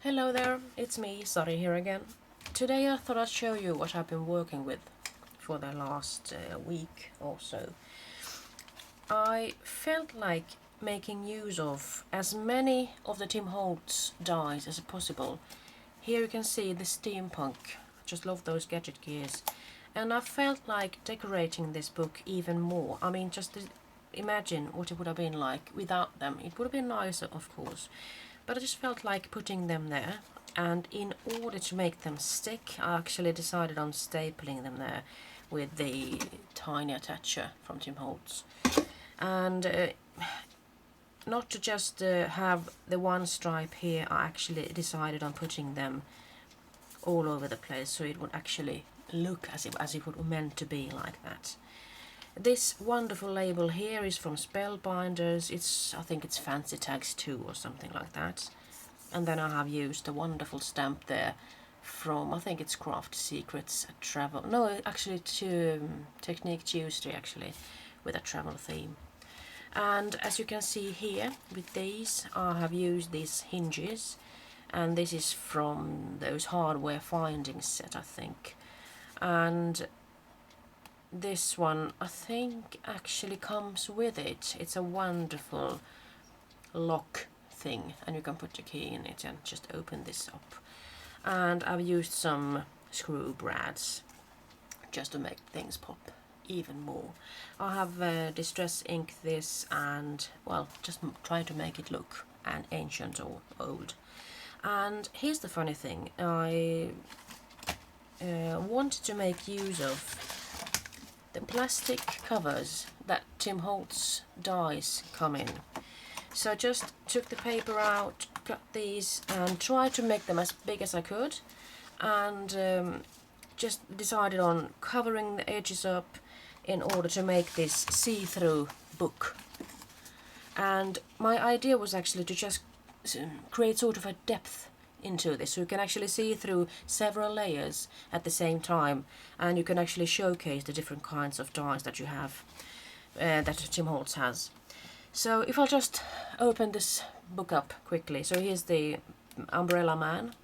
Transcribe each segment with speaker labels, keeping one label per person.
Speaker 1: Hello there, it's me, Sari here again. Today I thought I'd show you what I've been working with for the last week or so. I felt like making use of as many of the Tim Holtz dies as possible. Here you can see the steampunk, just love those gadget gears. And I felt like decorating this book even more. I mean, just imagine what it would have been like without them. It would have been nicer, of course. But I just felt like putting them there, and in order to make them stick, I actually decided on stapling them there with the tiny attacher from Tim Holtz. And not to just have the one stripe here, I actually decided on putting them all over the place, so it would actually look as if it were meant to be like that. This wonderful label here is from Spellbinders. I think it's Fancy Tags 2 or something like that. And then I have used a wonderful stamp there from, I think it's Craft Secrets Travel. No, actually Technique Tuesday actually, with a travel theme. And as you can see here with these, I have used these hinges. And this is from those hardware findings set, I think. And this one, I think, actually comes with it. It's a wonderful lock thing, and you can put your key in it and just open this up. And I've used some screw brads just to make things pop even more. I have Distress Ink this, and well, just try to make it look ancient or old. And here's the funny thing, I wanted to make use of the plastic covers that Tim Holtz dies come in. So I just took the paper out, cut these, and tried to make them as big as I could, and just decided on covering the edges up in order to make this see-through book. And my idea was actually to just create sort of a depth into this, so you can actually see through several layers at the same time, and you can actually showcase the different kinds of dies that you have, that Tim Holtz has. So if I'll just open this book up quickly. So here's the Umbrella Man,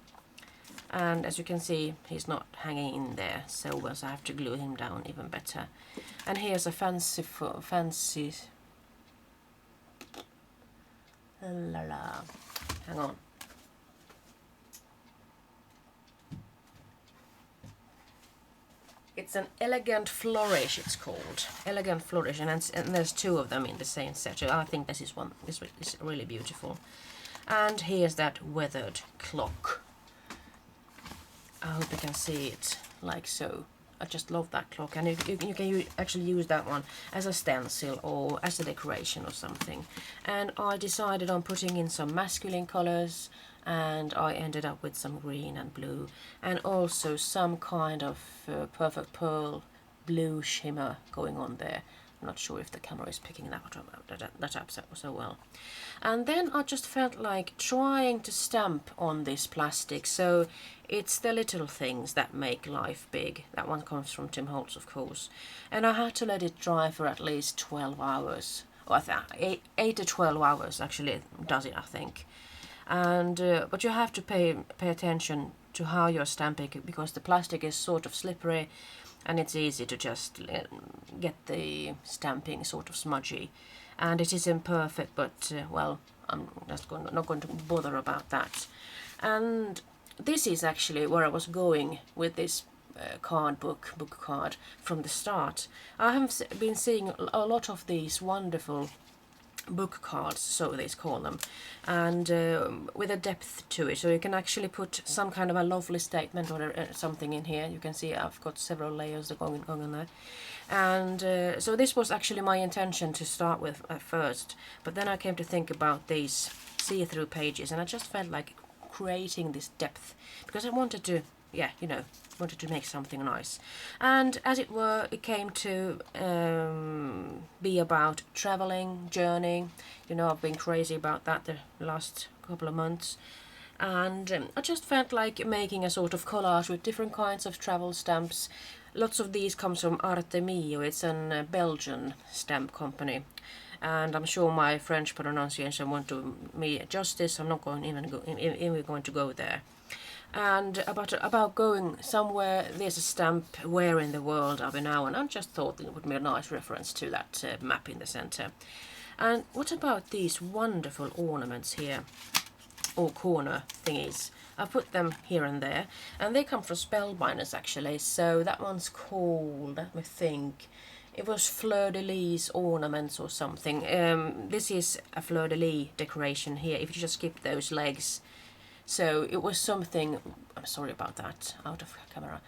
Speaker 1: and as you can see, he's not hanging in there so well, so I have to glue him down even better. And here's a fancy hang on. It's an Elegant Flourish, it's called. Elegant Flourish, and there's two of them in the same set. So I think this is one. This is really beautiful. And here's that weathered clock. I hope you can see it like so. I just love that clock, and you can actually use that one as a stencil or as a decoration or something. And I decided on putting in some masculine colors, and I ended up with some green and blue, and also some kind of perfect pearl blue shimmer going on there. I'm not sure if the camera is picking that up so well. And then I just felt like trying to stamp on this plastic, so it's the little things that make life big. That one comes from Tim Holtz, of course. And I had to let it dry for at least 12 hours. Or 8 to 12 hours actually does it, I think. And but you have to pay attention to how you're stamping it, because the plastic is sort of slippery, and it's easy to just get the stamping sort of smudgy. And it is imperfect, but well, I'm just not going to bother about that. And this is actually where I was going with this book card from the start. I have been seeing a lot of these wonderful book cards, so they call them, and with a depth to it, so you can actually put some kind of a lovely statement or something in here. You can see I've got several layers going on there, and so this was actually my intention to start with at first, but then I came to think about these see-through pages, and I just felt like creating this depth, because I wanted to, wanted to make something nice. And as it were, it came to be about traveling, journeying. I've been crazy about that the last couple of months. And I just felt like making a sort of collage with different kinds of travel stamps. Lots of these comes from Artemio. It's a Belgian stamp company. and I'm sure my French pronunciation won't do me justice. I'm not going even going to go there. And about going somewhere, there's a stamp, where in the world are we now, and I just thought it would be a nice reference to that map in the center. And what about these wonderful ornaments here, or corner thingies? I put them here and there, and they come from Spellbinders actually. So that one's called, let me think, it was fleur de lis ornaments or something. This is a fleur de lis decoration here, if you just skip those legs. So it was something, I'm sorry about that, out of camera.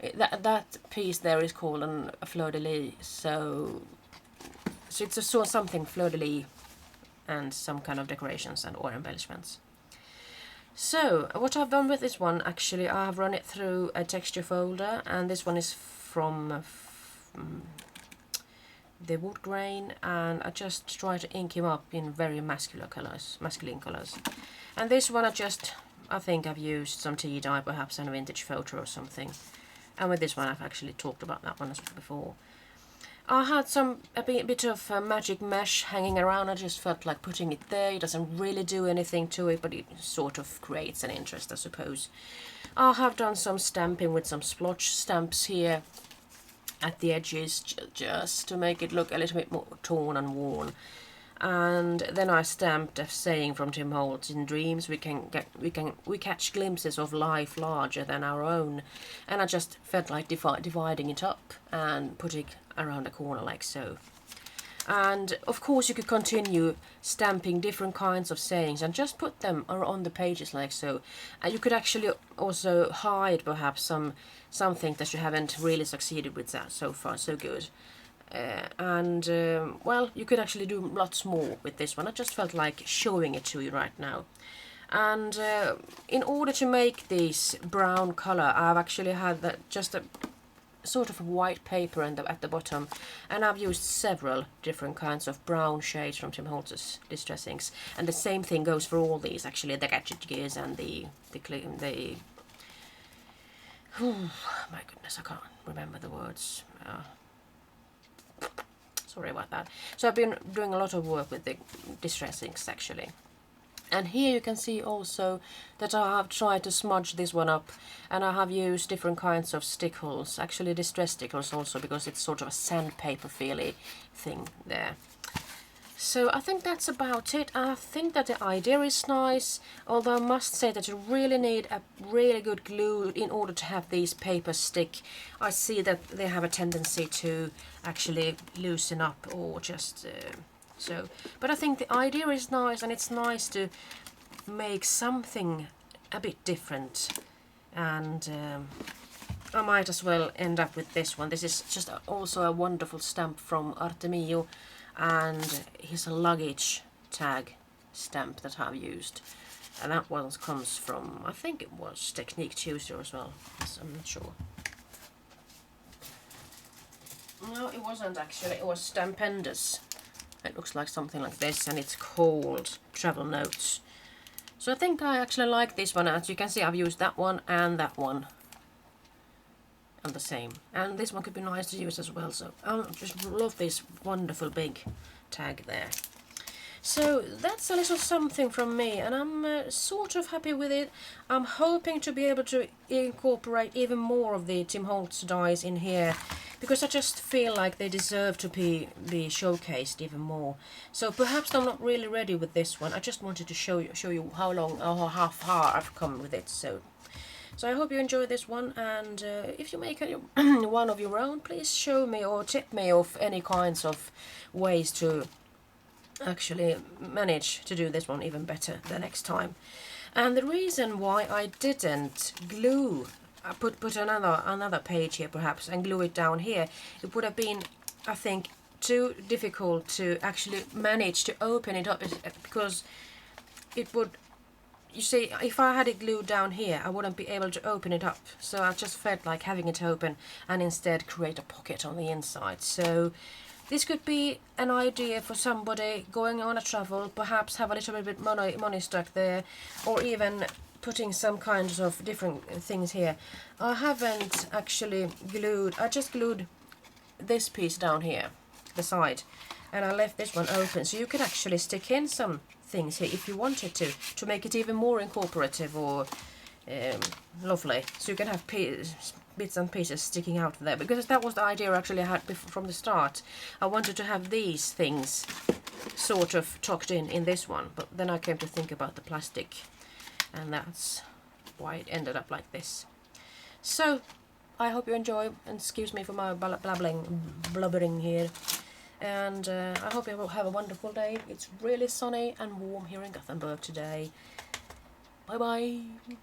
Speaker 1: That piece there is called a fleur de lis, so it's something fleur de lis and some kind of decorations and or embellishments. So what I've done with this one, actually, I have run it through a texture folder, and this one is from the wood grain, and I just try to ink him up in very masculine colors. And this one I think I've used some tea dye, perhaps, and a vintage photo or something. And with this one I've actually talked about that one as before. I had a bit of magic mesh hanging around. I just felt like putting it there. It doesn't really do anything to it, but it sort of creates an interest, I suppose. I have done some stamping with some splotch stamps here at the edges, just to make it look a little bit more torn and worn. And then I stamped a saying from Tim Holtz: "In dreams we catch glimpses of life larger than our own." And I just felt like dividing it up and putting it around the corner like so. And of course you could continue stamping different kinds of sayings and just put them on the pages like so. And you could actually also hide perhaps something that you haven't really succeeded with that so far so good. Well, you could actually do lots more with this one. I just felt like showing it to you right now. And in order to make this brown color, I've actually had just a sort of white paper at the bottom, and I've used several different kinds of brown shades from Tim Holtz's distress inks. And the same thing goes for all these, actually, the gadget gears and oh my goodness, I can't remember the words. Sorry about that. So I've been doing a lot of work with the distress inks actually. And here you can see also that I have tried to smudge this one up, and I have used different kinds of stickles, actually distress stickles also, because it's sort of a sandpaper feely thing there. So I think that's about it. I think that the idea is nice, although I must say that you really need a really good glue in order to have these papers stick. I see that they have a tendency to actually loosen up or just but I think the idea is nice, and it's nice to make something a bit different. And I might as well end up with this one. This is just also a wonderful stamp from Artemio, and here's a luggage tag stamp that I've used, and that one comes from, I think it was Technique Tuesday as well, so I'm not sure. No, it wasn't actually, it was Stampendous. It looks like something like this, and it's called Travel Notes. So I think I actually like this one. As you can see, I've used that one and the same. And this one could be nice to use as well. So I just love this wonderful big tag there. So that's a little something from me, and I'm sort of happy with it. I'm hoping to be able to incorporate even more of the Tim Holtz dies in here, because I just feel like they deserve to be showcased even more. So perhaps I'm not really ready with this one. I just wanted to show you how long or how far I've come with it. So I hope you enjoy this one, and if you make one of your own, please show me or tip me of any kinds of ways to actually manage to do this one even better the next time. And the reason why I didn't glue, I put another page here perhaps and glue it down here, it would have been, I think, too difficult to actually manage to open it up, because it would, you see, if I had it glued down here, I wouldn't be able to open it up. So I just felt like having it open and instead create a pocket on the inside. So this could be an idea for somebody going on a travel, perhaps have a little bit money stuck there, or even putting some kinds of different things here. I haven't actually glued, I just glued this piece down here, the side, And I left this one open, so you can actually stick in some things here if you wanted to make it even more incorporative or lovely. So you can have bits and pieces sticking out there, because that was the idea actually I had from the start. I wanted to have these things sort of tucked in this one, but then I came to think about the plastic, and that's why it ended up like this. So I hope you enjoy, and excuse me for my blubbering here. And I hope you will have a wonderful day. It's really sunny and warm here in Gothenburg today. Bye bye.